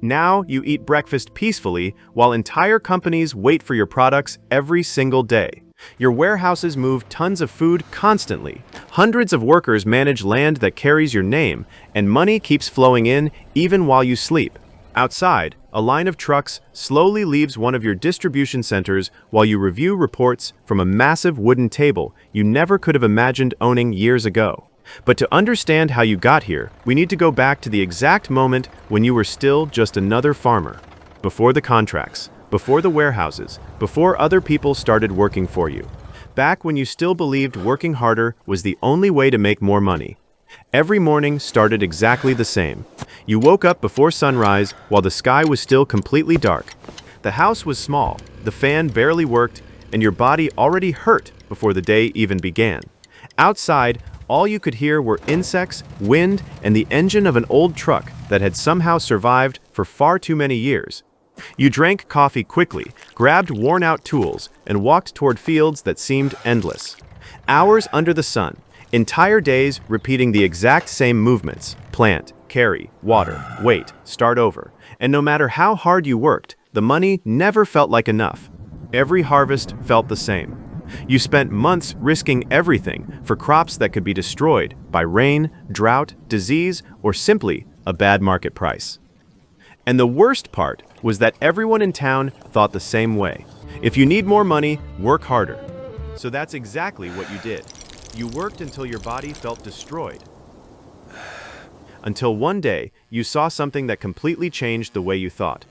Now you eat breakfast peacefully while entire companies wait for your products every single day. Your warehouses move tons of food constantly. Hundreds of workers manage land that carries your name, and money keeps flowing in even while you sleep. Outside, a line of trucks slowly leaves one of your distribution centers while you review reports from a massive wooden table you never could have imagined owning years ago. But to understand how you got here, we need to go back to the exact moment when you were still just another farmer. Before the contracts, before the warehouses, before other people started working for you. Back when you still believed working harder was the only way to make more money. Every morning started exactly the same. You woke up before sunrise while the sky was still completely dark. The house was small, the fan barely worked, and your body already hurt before the day even began. Outside, all you could hear were insects, wind, and the engine of an old truck that had somehow survived for far too many years. You drank coffee quickly, grabbed worn-out tools, and walked toward fields that seemed endless. Hours under the sun, entire days repeating the exact same movements: plant, carry, water, wait, start over. And no matter how hard you worked, the money never felt like enough. Every harvest felt the same. You spent months risking everything for crops that could be destroyed by rain, drought, disease, or simply a bad market price. And the worst part was that everyone in town thought the same way. If you need more money, work harder. So that's exactly what you did. You worked until your body felt destroyed. Until one day, you saw something that completely changed the way you thought.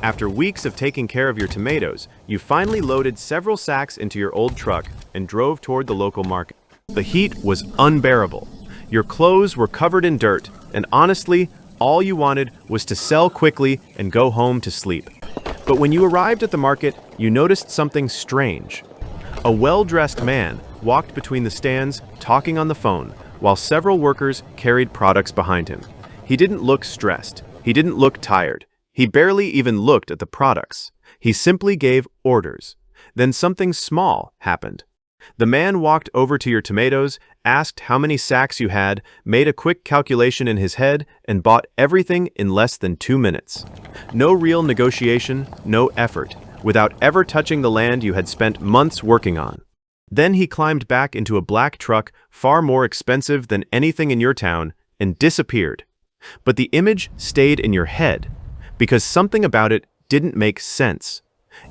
After weeks of taking care of your tomatoes, you finally loaded several sacks into your old truck and drove toward the local market. The heat was unbearable. Your clothes were covered in dirt, and honestly, all you wanted was to sell quickly and go home to sleep. But when you arrived at the market, you noticed something strange. A well-dressed man walked between the stands, talking on the phone, while several workers carried products behind him. He didn't look stressed. He didn't look tired. He barely even looked at the products. He simply gave orders. Then something small happened. The man walked over to your tomatoes, asked how many sacks you had, made a quick calculation in his head, and bought everything in less than 2 minutes. No real negotiation, no effort, without ever touching the land you had spent months working on. Then he climbed back into a black truck, far more expensive than anything in your town, and disappeared. But the image stayed in your head, because something about it didn't make sense.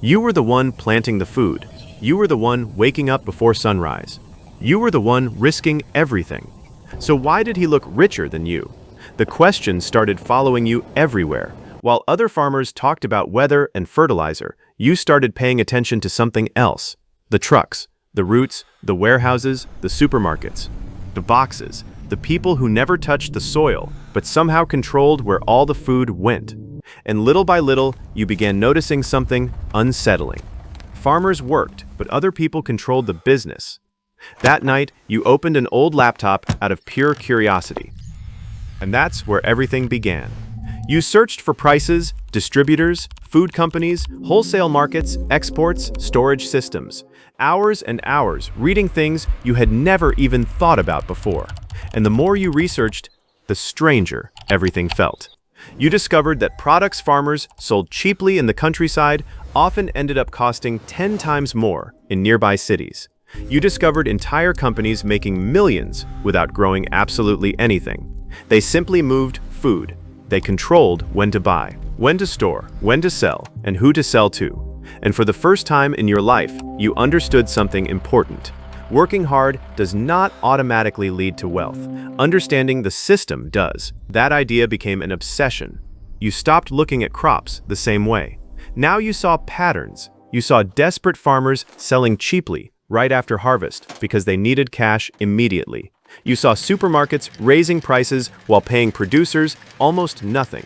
You were the one planting the food. You were the one waking up before sunrise. You were the one risking everything. So why did he look richer than you? The question started following you everywhere. While other farmers talked about weather and fertilizer, you started paying attention to something else. The trucks, the routes, the warehouses, the supermarkets, the boxes, the people who never touched the soil, but somehow controlled where all the food went. And little by little, you began noticing something unsettling. Farmers worked, but other people controlled the business. That night, you opened an old laptop out of pure curiosity. And that's where everything began. You searched for prices, distributors, food companies, wholesale markets, exports, storage systems. Hours and hours reading things you had never even thought about before. And the more you researched, the stranger everything felt. You discovered that products farmers sold cheaply in the countryside often ended up costing 10 times more in nearby cities. You discovered entire companies making millions without growing absolutely anything. They simply moved food. They controlled when to buy, when to store, when to sell, and who to sell to. And for the first time in your life, you understood something important. Working hard does not automatically lead to wealth. Understanding the system does. That idea became an obsession. You stopped looking at crops the same way. Now you saw patterns. You saw desperate farmers selling cheaply right after harvest because they needed cash immediately. You saw supermarkets raising prices while paying producers almost nothing.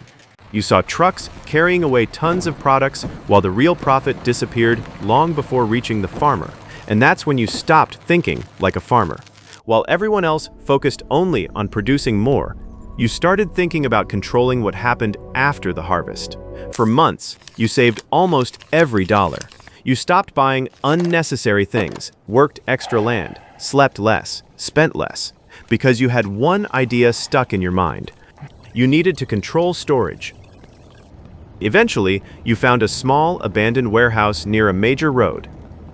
You saw trucks carrying away tons of products while the real profit disappeared long before reaching the farmer. And that's when you stopped thinking like a farmer. While everyone else focused only on producing more, you started thinking about controlling what happened after the harvest. For months, you saved almost every dollar. You stopped buying unnecessary things, worked extra land, slept less, spent less, because you had one idea stuck in your mind. You needed to control storage. Eventually, you found a small, abandoned warehouse near a major road.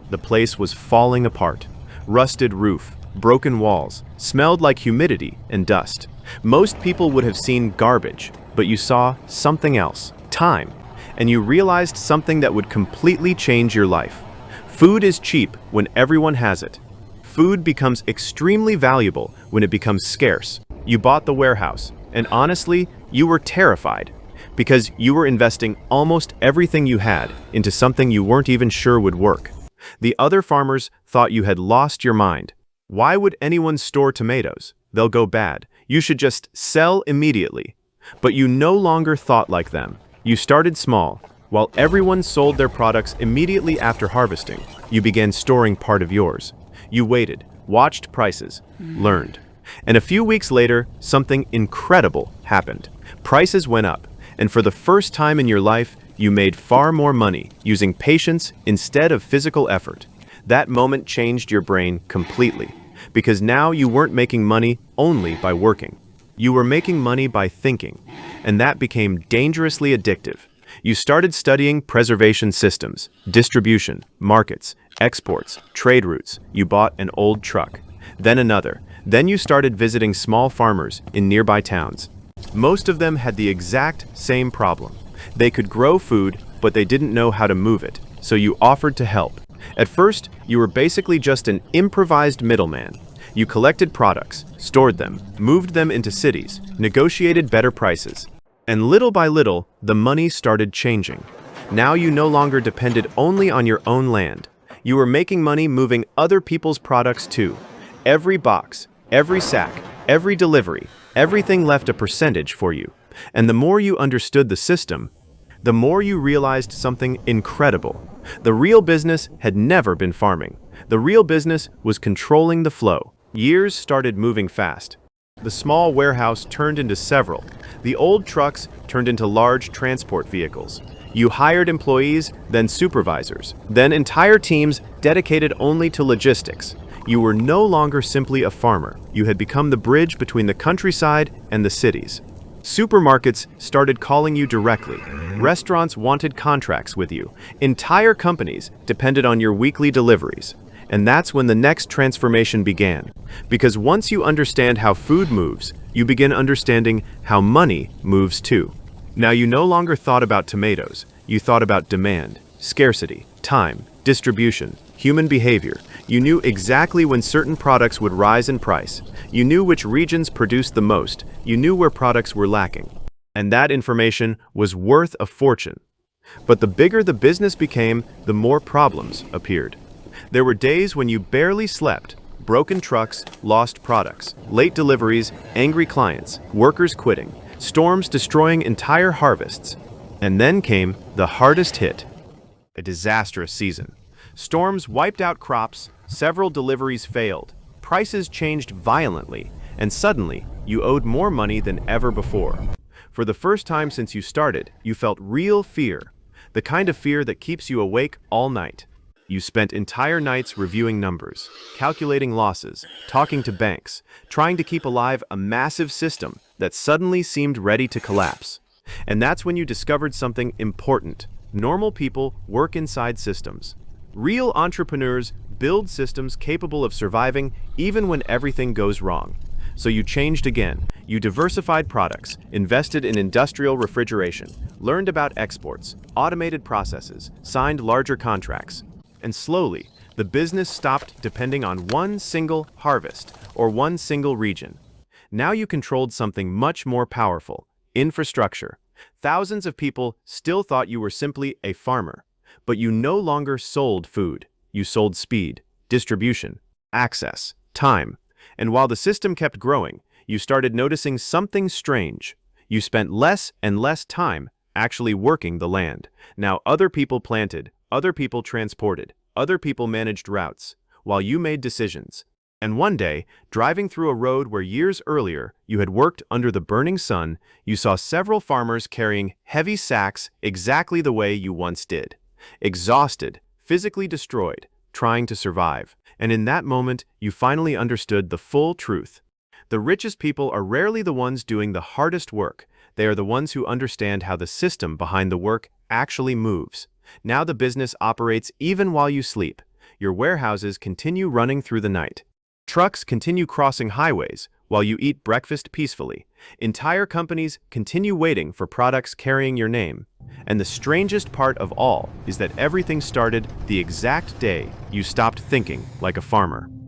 The place was falling apart. Rusted roof, broken walls, smelled like humidity and dust. Most people would have seen garbage, but you saw something else, time, and you realized something that would completely change your life. Food is cheap when everyone has it. Food becomes extremely valuable when it becomes scarce. You bought the warehouse, and honestly, you were terrified, because you were investing almost everything you had into something you weren't even sure would work. The other farmers thought you had lost your mind. Why would anyone store tomatoes? They'll go bad. You should just sell immediately. But you no longer thought like them. You started small. While everyone sold their products immediately after harvesting, you began storing part of yours. You waited, watched prices, learned. And a few weeks later, something incredible happened. Prices went up, and for the first time in your life, you made far more money using patience instead of physical effort. That moment changed your brain completely, because now you weren't making money only by working. You were making money by thinking, and that became dangerously addictive. You started studying preservation systems, distribution, markets, exports, trade routes. You bought an old truck, then another. Then you started visiting small farmers in nearby towns. Most of them had the exact same problem. They could grow food, but they didn't know how to move it, so you offered to help. At first, you were basically just an improvised middleman. You collected products, stored them, moved them into cities, negotiated better prices. And little by little, the money started changing. Now you no longer depended only on your own land. You were making money moving other people's products too. Every box, every sack, every delivery, everything left a percentage for you. And the more you understood the system, the more you realized something incredible. The real business had never been farming. The real business was controlling the flow. Years started moving fast. The small warehouse turned into several. The old trucks turned into large transport vehicles. You hired employees, then supervisors, then entire teams dedicated only to logistics. You were no longer simply a farmer. You had become the bridge between the countryside and the cities. Supermarkets started calling you directly. Restaurants wanted contracts with you. Entire companies depended on your weekly deliveries. And that's when the next transformation began. Because once you understand how food moves, you begin understanding how money moves too. Now you no longer thought about tomatoes. You thought about demand, scarcity, time, distribution, human behavior. You knew exactly when certain products would rise in price. You knew which regions produced the most. You knew where products were lacking. And that information was worth a fortune. But the bigger the business became, the more problems appeared. There were days when you barely slept. Broken trucks, lost products, late deliveries, angry clients, workers quitting, storms destroying entire harvests. And then came the hardest hit, a disastrous season. Storms wiped out crops, several deliveries failed, prices changed violently, and suddenly you owed more money than ever before. For the first time since you started, you felt real fear, the kind of fear that keeps you awake all night. You spent entire nights reviewing numbers, calculating losses, talking to banks, trying to keep alive a massive system that suddenly seemed ready to collapse. And that's when you discovered something important. Normal people work inside systems. Real entrepreneurs build systems capable of surviving even when everything goes wrong. So you changed again. You diversified products, invested in industrial refrigeration, learned about exports, automated processes, signed larger contracts. And slowly, the business stopped depending on one single harvest or one single region. Now you controlled something much more powerful: infrastructure. Thousands of people still thought you were simply a farmer, but you no longer sold food. You sold speed, distribution, access, time. And while the system kept growing, you started noticing something strange. You spent less and less time actually working the land. Now other people planted, other people transported, other people managed routes, while you made decisions. And one day, driving through a road where years earlier you had worked under the burning sun, you saw several farmers carrying heavy sacks exactly the way you once did. Exhausted, physically destroyed, trying to survive. And in that moment, you finally understood the full truth. The richest people are rarely the ones doing the hardest work. They are the ones who understand how the system behind the work actually moves. Now the business operates even while you sleep. Your warehouses continue running through the night. Trucks continue crossing highways while you eat breakfast peacefully. Entire companies continue waiting for products carrying your name. And the strangest part of all is that everything started the exact day you stopped thinking like a farmer.